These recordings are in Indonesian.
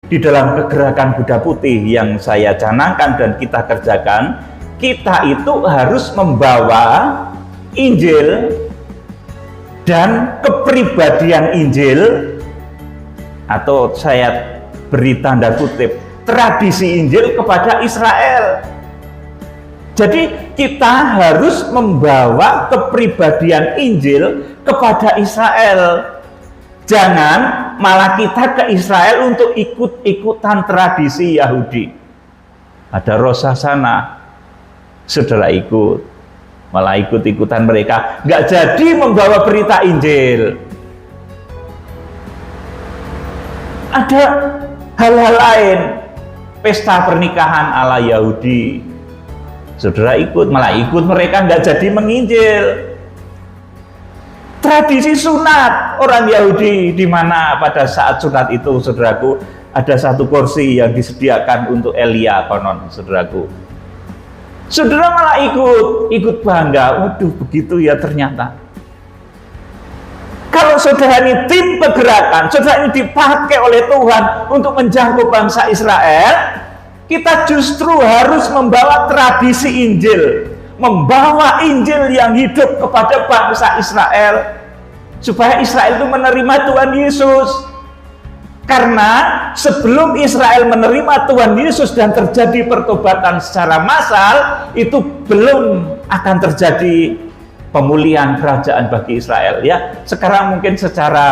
di dalam kegerakan Buddha Putih yang saya canangkan dan kita kerjakan, kita itu harus membawa Injil dan kepribadian Injil, atau saya beri tanda kutip, tradisi Injil kepada Israel. Jadi kita harus membawa kepribadian Injil kepada Israel. Jangan malah kita ke Israel untuk ikut-ikutan tradisi Yahudi. Ada Rosh Hashanah, saudara ikut, malah ikut-ikutan mereka, nggak jadi membawa berita Injil. Ada hal-hal lain, pesta pernikahan ala Yahudi, saudara ikut, malah ikut mereka, nggak jadi menginjil. Tradisi sunat orang Yahudi, di mana pada saat sunat itu, saudaraku, ada satu kursi yang disediakan untuk Elia konon, saudaraku. Saudara malah ikut bangga, waduh begitu ya ternyata. Kalau saudara ini tim pergerakan, saudara ini dipakai oleh Tuhan untuk menjangkau bangsa Israel, kita justru harus membawa tradisi Injil, membawa Injil yang hidup kepada bangsa Israel, supaya Israel itu menerima Tuhan Yesus. Karena sebelum Israel menerima Tuhan Yesus dan terjadi pertobatan secara massal, itu belum akan terjadi pemulihan kerajaan bagi Israel. Ya, sekarang mungkin secara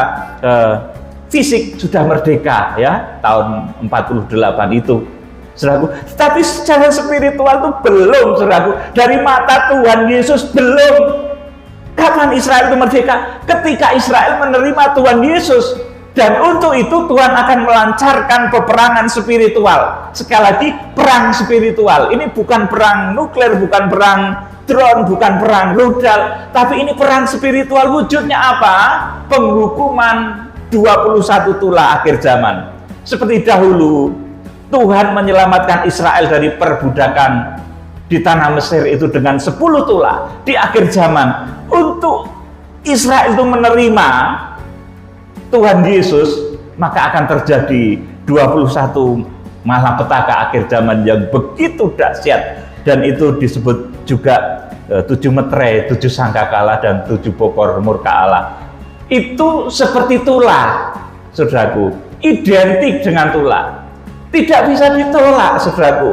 fisik sudah merdeka, ya, tahun 48 itu, saudaraku. Tapi secara spiritual itu belum, saudaraku. Dari mata Tuhan Yesus belum. Kapan Israel itu merdeka? Ketika Israel menerima Tuhan Yesus. Dan untuk itu Tuhan akan melancarkan peperangan spiritual. Sekali lagi, perang spiritual. Ini bukan perang nuklir, bukan perang drone, bukan perang rudal. Tapi ini perang spiritual. Wujudnya apa? Penghukuman 21 tula akhir zaman. Seperti dahulu, Tuhan menyelamatkan Israel dari perbudakan di tanah Mesir itu dengan 10 tula. Di akhir zaman, untuk Israel itu menerima Tuhan Yesus, maka akan terjadi 21 malapetaka akhir zaman yang begitu dahsyat. Dan itu disebut juga 7 meterai, 7 sangkakala, dan 7 pokor murka Allah. Itu seperti tula, saudaraku, identik dengan tula, tidak bisa ditolak, saudaraku.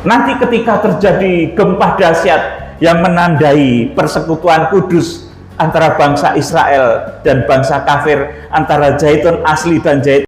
Nanti ketika terjadi gempa dahsyat yang menandai persekutuan kudus antara bangsa Israel dan bangsa kafir, antara zaitun asli dan zaitun